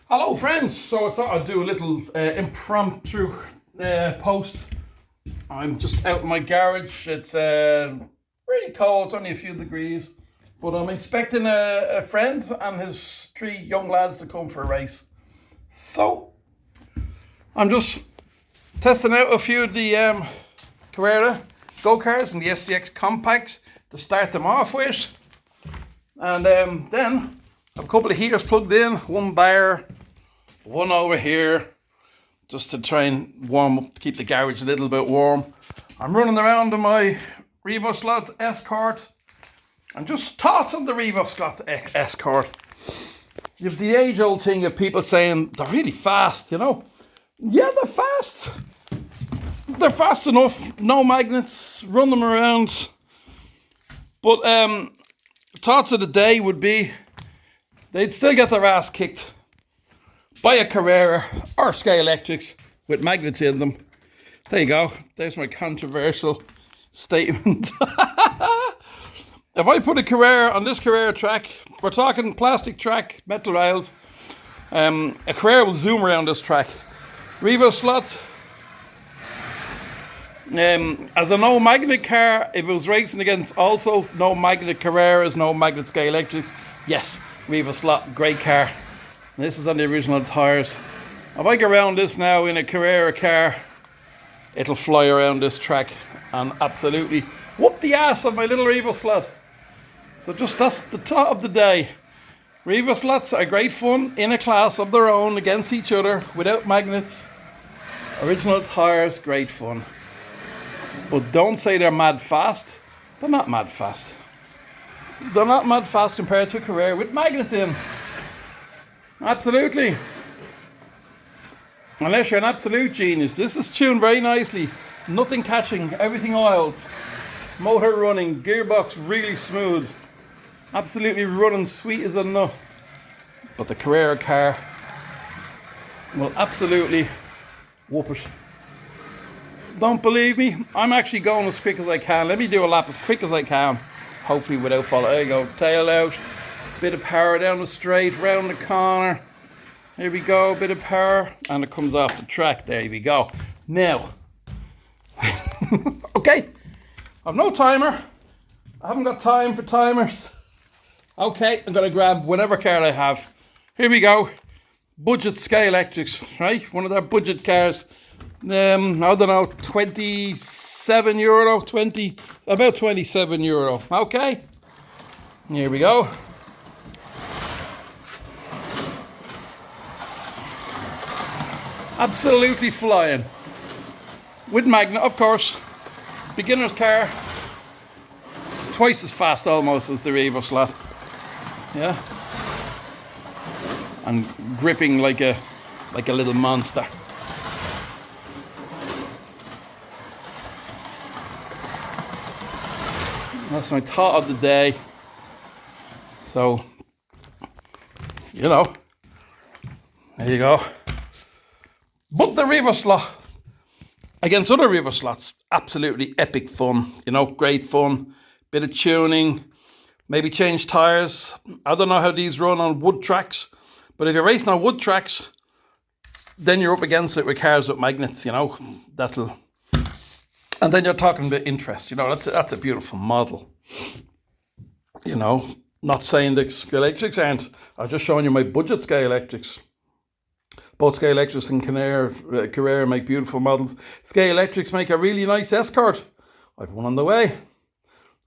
Hello friends, so I thought I'd do a little impromptu post. I'm just out in my garage. It's really cold, it's only a few degrees, but I'm expecting a friend and his three young lads to come for a race. So I'm just testing out a few of the Carrera go-karts and the SCX compacts to start them off with. And then a couple of heaters plugged in, one bar, one over here, just to try and warm up, to keep the garage a little bit warm. I'm running around in my Revoslot S-Cart, and just thoughts on the Revoslot S-Cart. You have the age-old thing of people saying they're really fast, you know. Yeah, they're fast. They're fast enough, no magnets, run them around. But thoughts of the day would be they'd still get their ass kicked by a Carrera or scalextrics with magnets in them. There you go. There's my controversial statement. If I put a Carrera on this Carrera track, we're talking plastic track, metal rails, a Carrera will zoom around this track. Revoslot, as a no magnet car, if it was racing against also no magnet Carreras, no magnet scalextrics, yes, Revoslot, great car. This is on the original tyres. If I go around this now in a Carrera car, it'll fly around this track and absolutely whoop the ass of my little Revoslot. So just that's the thought of the day. Revoslots are great fun in a class of their own against each other without magnets. Original tyres, great fun. But don't say they're mad fast. They're not mad fast. They're not mad fast compared to a Carrera with magnets in. Absolutely. Unless you're an absolute genius. This is tuned very nicely. Nothing catching, everything oiled. Motor running, gearbox really smooth. Absolutely running sweet as a nut. But the Carrera car will absolutely whoop it. Don't believe me? I'm actually going as quick as I can. Let me do a lap as quick as I can. Hopefully without falling. There you go. Tail out. Bit of power down the straight, round the corner. Here we go. Bit of power. And it comes off the track. There we go. Now. Okay. I've no timer. I haven't got time for timers. Okay. I'm going to grab whatever car I have. Here we go. Budget scalextrics. Right? One of their budget cars. I don't know, €27, about €27. Okay, here we go. Absolutely flying. With magnet, of course. Beginner's car. Twice as fast almost as the Revoslot. Yeah. And gripping like a little monster. That's my thought of the day. So, you know, there you go. But the Revoslot, against other Revoslots, absolutely epic fun. You know, great fun. Bit of tuning, maybe change tyres. I don't know how these run on wood tracks, but if you're racing on wood tracks, then you're up against it with cars with magnets, you know. And then you're talking about interest, you know, that's a beautiful model. You know, not saying the scalextrics aren't. I'm just showing you my budget scalextrics. Both scalextrics and Carrera make beautiful models. Scalextrics make a really nice S-Cart. I've one on the way.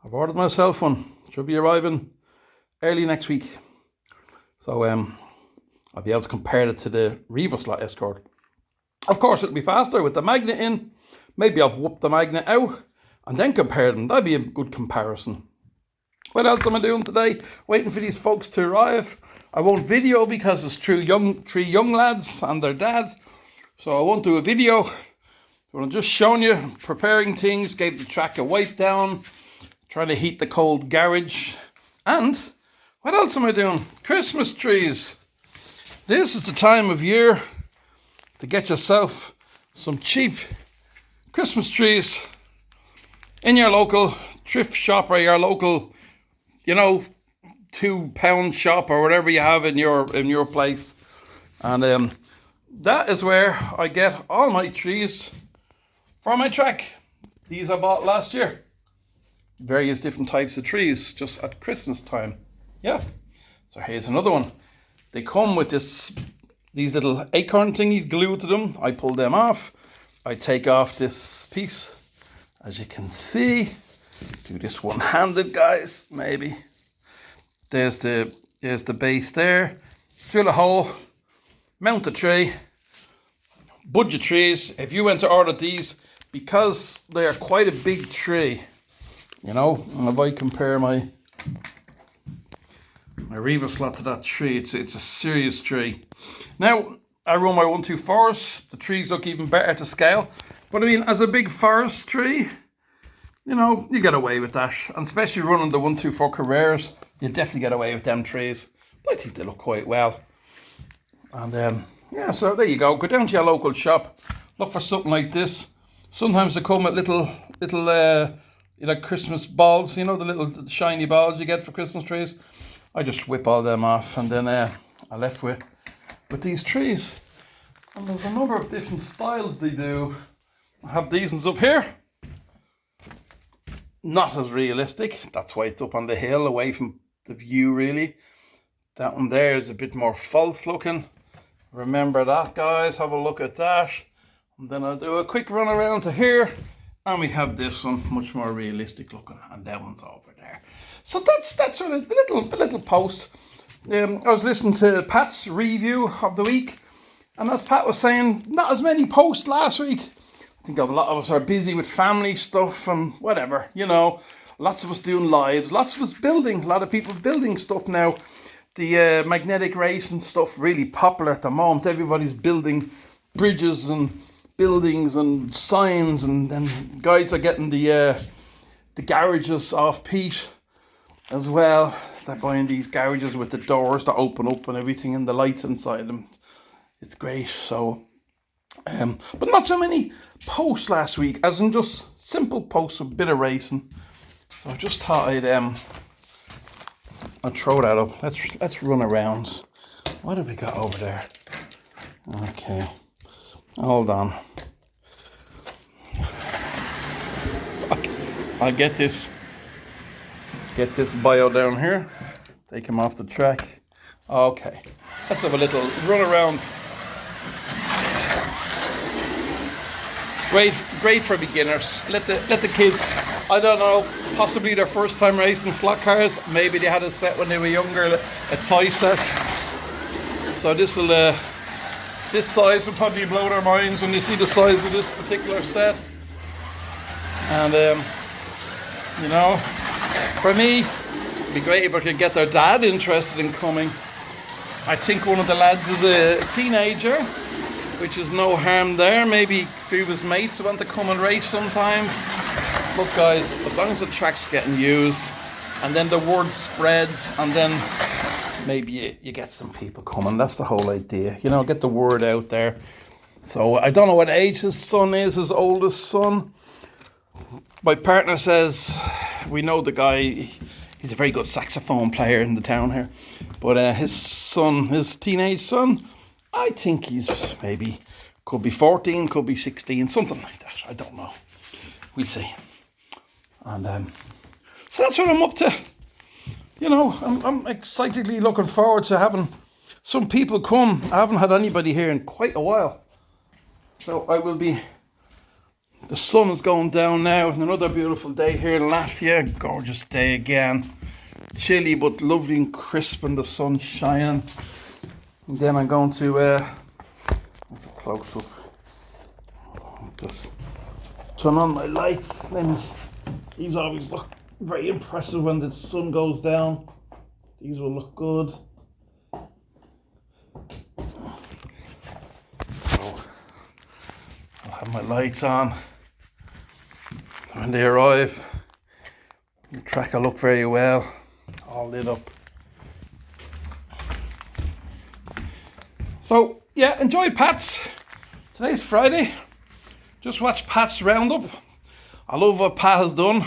I've ordered myself one. Should be arriving early next week. So I'll be able to compare it to the Revoslot S-Cart. Of course, it'll be faster with the magnet in. Maybe I'll whoop the magnet out and then compare them. That'd be a good comparison. What else am I doing today? Waiting for these folks to arrive. I won't video because it's three young lads and their dads. So I won't do a video. But I'm just showing you, preparing things, gave the track a wipe down, trying to heat the cold garage. And what else am I doing? Christmas trees. This is the time of year to get yourself some cheap Christmas trees in your local thrift shop or your local, you know, £2 shop or whatever you have in your place. And that is where I get all my trees for my track. These I bought last year. Various different types of trees just at Christmas time. Yeah. So here's another one. They come with these little acorn thingies glued to them. I pull them off. I take off this piece. As you can see, do this one-handed, guys, maybe. There's the base there. Drill a hole, mount the tree. Budget trees. If you went to order these, because they are quite a big tree, you know, and if I compare my Revoslot to that tree, it's a serious tree. Now, I run my 124s. The trees look even better to scale. But I mean, as a big forest tree, you know, you get away with that. And especially running the 124 Carreras, you definitely get away with them trees. But I think they look quite well. And yeah, so there you go. Go down to your local shop. Look for something like this. Sometimes they come with little like Christmas balls, you know, the little shiny balls you get for Christmas trees. I just whip all them off, and then I'm left with these trees. And there's a number of different styles they do. I have these ones up here. Not as realistic. That's why it's up on the hill, away from the view, really. That one there is a bit more false looking. Remember that, guys. Have a look at that. And then I'll do a quick run around to here. And we have this one, much more realistic looking, and that one's over there. So that's sort of the little post. I was listening to Pat's review of the week, and as Pat was saying, not as many posts last week. I think a lot of us are busy with family stuff and whatever, you know. Lots of us doing lives, lots of us building, a lot of people building stuff now. The magnetic racing stuff really popular at the moment. Everybody's building bridges and buildings and signs, and then guys are getting the garages off Pete as well. They're buying these garages with the doors that open up and everything, and the lights inside them. It's great. So but not so many posts last week, as in just simple posts with a bit of racing. So I just thought I'd throw that up. Let's run around. What have we got over there? Okay, hold on. I'll get this bio down here. Take him off the track. Okay, let's have a little run around. Great for beginners. Let the kids, I don't know, possibly their first time racing slot cars. Maybe they had a set when they were younger, a toy set. So this size will probably blow their minds when they see the size of this particular set. And you know, for me, it'd be great if I could get their dad interested in coming. I think one of the lads is a teenager, which is no harm there. Maybe a few of his mates want to come and race sometimes. Look, guys, as long as the track's getting used, and then the word spreads, and then maybe you get some people coming. That's the whole idea, you know, get the word out there. So I don't know what age his son is, his oldest son. My partner says, we know the guy, he's a very good saxophone player in the town here, but his son, his teenage son, I think he's maybe, could be 14, could be 16, something like that. I don't know. We'll see. And so that's what I'm up to. You know, I'm excitedly looking forward to having some people come. I haven't had anybody here in quite a while. So I will be, the sun is going down now. Another beautiful day here in Latvia. Gorgeous day again. Chilly but lovely and crisp, and the sun's shining. And then I'm going to, that's a close up. Just turn on my lights. These always look very impressive when the sun goes down. These will look good. So I'll have my lights on. When they arrive, the track will look very well, all lit up. So yeah, enjoy Pat's. Today's Friday. Just watch Pat's roundup. I love what Pat has done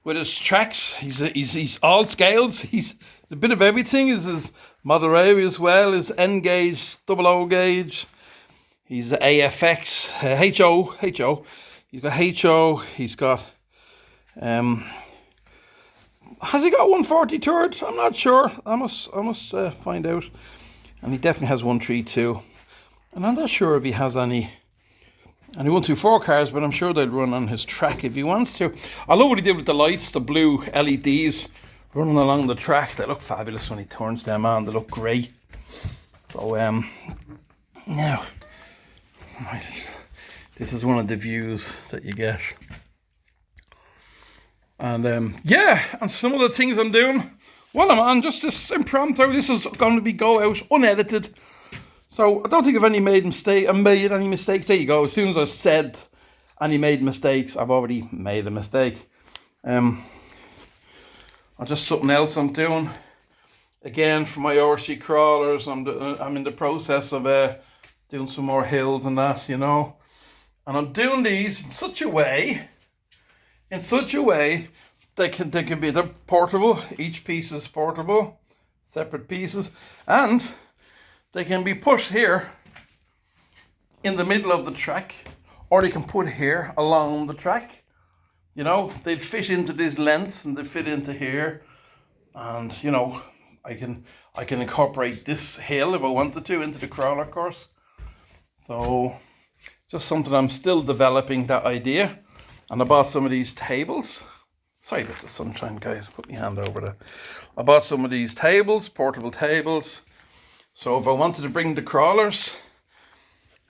with his tracks. He's all scales. He's a bit of everything. He's Model Railway as well is N gauge, double O gauge. He's AFX, HO. He's got HO. He's got, has he got 143rd? I'm not sure. I must find out. And he definitely has 132. And I'm not sure if he has any 124 cars, but I'm sure they'll run on his track if he wants to. I love what he did with the lights, the blue LEDs running along the track. They look fabulous when he turns them on. They look great. So, now, this is one of the views that you get. And yeah, and some of the things I'm doing while I'm on just this impromptu. This is going to be go out unedited. So I don't think I've any made any mistakes. There you go. As soon as I said any made mistakes, I've already made a mistake. Just something else I'm doing. Again, for my RC crawlers, I'm in the process of doing some more hills and that, you know. And I'm doing these in such a way they can be, they're portable. Each piece is portable, separate pieces, and they can be put here in the middle of the track, or they can put here along the track. You know, they fit into these lengths and they fit into here. And, you know, I can incorporate this hill if I wanted to into the crawler course. So, just something I'm still developing, that idea. And I bought some of these tables. Sorry about the sunshine, guys. Put my hand over there. I bought some of these tables, portable tables. So if I wanted to bring the crawlers,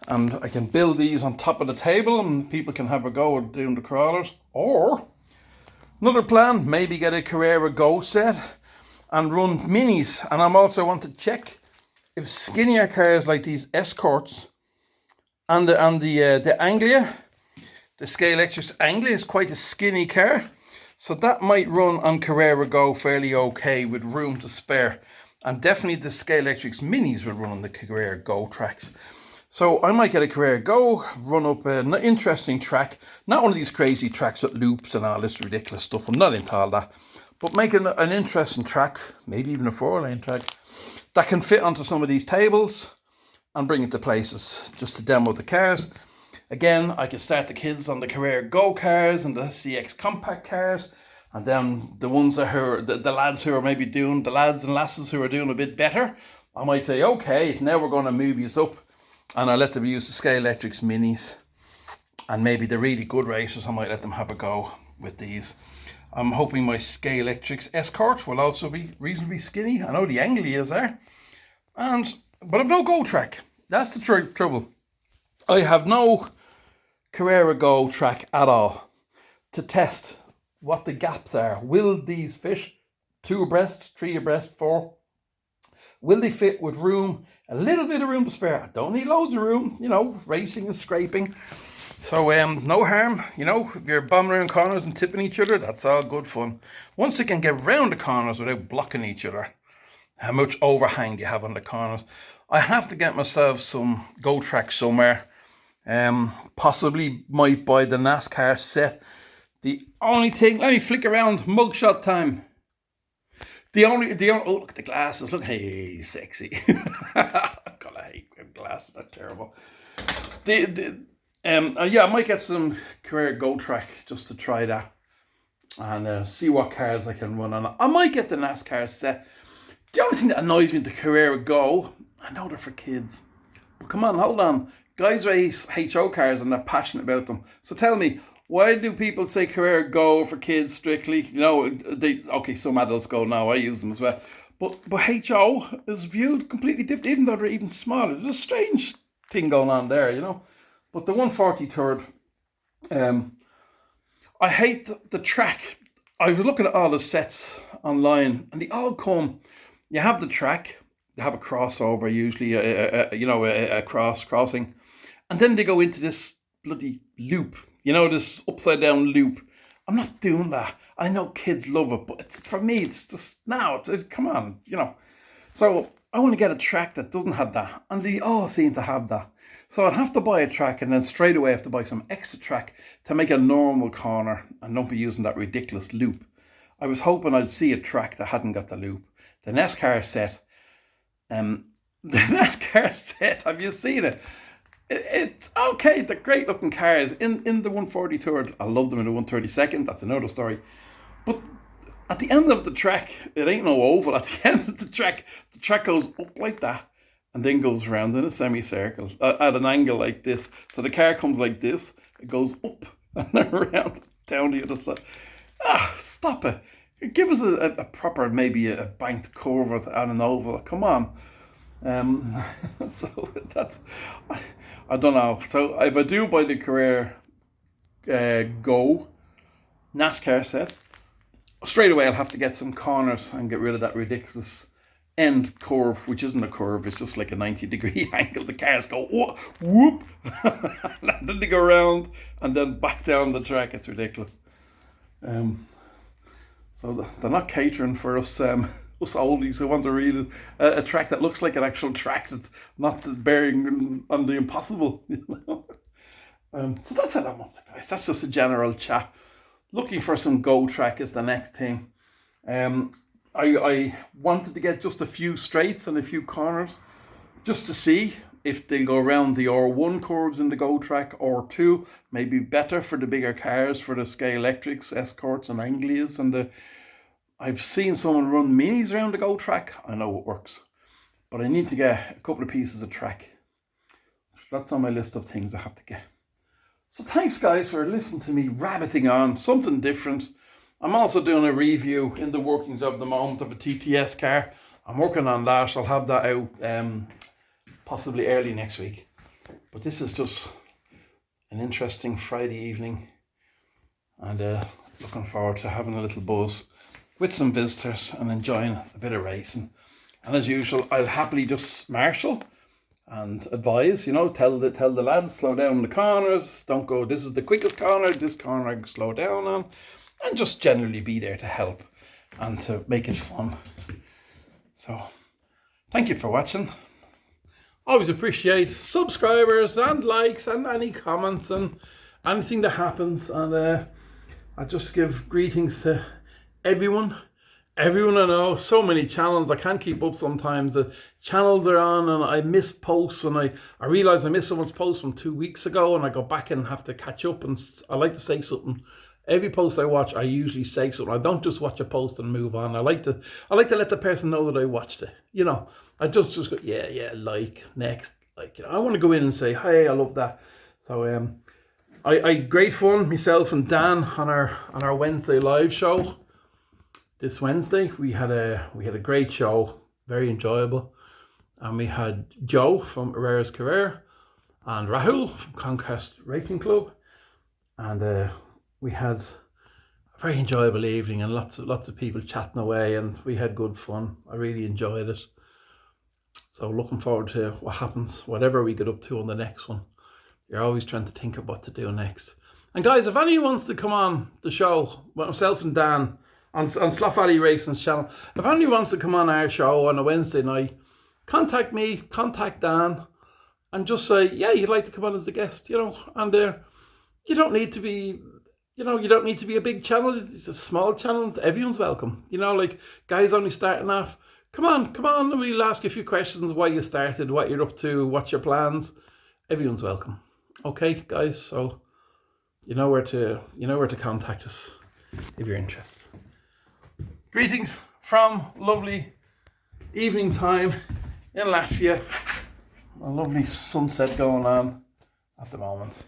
and I can build these on top of the table and people can have a go at doing the crawlers. Or, another plan, maybe get a Carrera Go set and run minis. And I'm also want to check if skinnier cars like these Escorts and the Anglia, the scalextric Anglia is quite a skinny car. So that might run on Carrera Go fairly okay with room to spare. And definitely the scalextric minis will run on the Carrera Go tracks. So I might get a Carrera Go, run up an interesting track. Not one of these crazy tracks with loops and all this ridiculous stuff. I'm not into all that. But make an interesting track, maybe even a 4-lane track, that can fit onto some of these tables and bring it to places just to demo the cars. Again, I can start the kids on the Carrera Go cars and the CX compact cars. And then the ones that are, the lads who are maybe doing, the lads and lasses who are doing a bit better, I might say, okay, now we're going to move these up. And I let them use the scalextric minis. And maybe the really good racers, I might let them have a go with these. I'm hoping my scalextric Escort will also be reasonably skinny. I know the Anglias are. But I've no Go track. That's the trouble. I have no Carrera Go track at all to test what the gaps are. Will these fit 2 abreast, 3 abreast, 4? Will they fit with room? A little bit of room to spare. I don't need loads of room, you know, racing and scraping. So no harm, you know, if you're bombing around corners and tipping each other, that's all good fun. Once you can get round the corners without blocking each other, how much overhang do you have on the corners? I have to get myself some Go track somewhere. Possibly might buy the NASCAR set. The only thing, let me flick around, mugshot time. The only, oh, look at the glasses, look, hey, sexy. God, I hate glasses, they're terrible. Yeah, I might get some Carrera Go track just to try that and see what cars I can run on. I might get the NASCAR set. The only thing that annoys me with the Carrera Go, I know they're for kids, but come on, hold on. Guys race HO cars and they're passionate about them. So tell me, why do people say Carrera Go for kids strictly? You know, okay, some adults go now, I use them as well. But HO is viewed completely different, even though they're even smaller. There's a strange thing going on there, you know. But the 143rd, I hate the track. I was looking at all the sets online and they all come, you have the track, you have a crossover usually, a crossing. And then they go into this bloody loop, you know, this upside down loop. I'm not doing that. I know kids love it, but for me, it's just, come on, you know. So I want to get a track that doesn't have that. And they all seem to have that. So I'd have to buy a track and then straight away I have to buy some extra track to make a normal corner and not be using that ridiculous loop. I was hoping I'd see a track that hadn't got the loop. The NASCAR set, The NASCAR set, have you seen it? It's okay. They're great looking cars. In the 143rd, I love them in the 132nd. That's another story. But at the end of the track, it ain't no oval. At the end of the track goes up like that and then goes around in a semicircle at an angle like this. So the car comes like this, it goes up and then around down the other side. Stop it. Give us a proper, maybe a banked curve and an oval. Come on. So that's, I don't know. So if I do buy the Carrera Go NASCAR set, straight away I'll have to get some corners and get rid of that ridiculous end curve, which isn't a curve, it's just like a 90-degree angle. The cars go whoop, and then they go around and then back down the track. It's ridiculous. So they're not catering for us us oldies who want to read a track that looks like an actual track that's not bearing on the impossible. So that's it, guys. That's just a general chat. Looking for some Go track is the next thing. I wanted to get just a few straights and a few corners just to see if they'll go around the R1 curves in the Go track, R2, maybe better for the bigger cars, for the scalextrics, Escorts and Anglias. And I've seen someone run minis around the Go track. I know it works. But I need to get a couple of pieces of track. That's on my list of things I have to get. So thanks guys for listening to me rabbiting on something different. I'm also doing a review in the workings of the moment of a TTS car. I'm working on that. I'll have that out possibly early next week. But this is just an interesting Friday evening. And looking forward to having a little buzz with some visitors and enjoying a bit of racing. And as usual, I'll happily just marshal and advise, tell the lads, slow down the corners, don't go, this is the quickest corner, this corner slow down on, and just generally be there to help and to make it fun. So, thank you for watching. Always appreciate subscribers and likes and any comments and anything that happens. And I just give greetings to everyone I know. So many channels, I can't keep up sometimes. The channels are on and I miss posts, and I realise I missed someone's post from 2 weeks ago, and I go back and have to catch up, and I like to say something. Every post I watch, I usually say something. I don't just watch a post and move on. I like to let the person know that I watched it. I just go, yeah, like, next. I want to go in and say, hey, I love that. So I great fun, myself and Dan, on our Wednesday live show. This Wednesday we had a great show, very enjoyable, and we had Joe from Herrera's Career and Rahul from Conquest Racing Club, and we had a very enjoyable evening and lots of people chatting away, and we had good fun. I really enjoyed it. So looking forward to what happens, whatever we get up to on the next one. You're always trying to think of what to do next. And guys, if anyone wants to come on the show, myself and Dan, on Slot Valley Racing's channel, if anyone wants to come on our show on a Wednesday night, contact me, contact Dan, and just say, yeah, you'd like to come on as a guest, and you don't need to be, you don't need to be a big channel. It's a small channel. Everyone's welcome. Guys only starting off, come on, and we'll ask you a few questions, why you started, what you're up to, what's your plans. Everyone's welcome. Okay, guys, so you know where to contact us if you're interested. Greetings from lovely evening time in Latvia. A lovely sunset going on at the moment.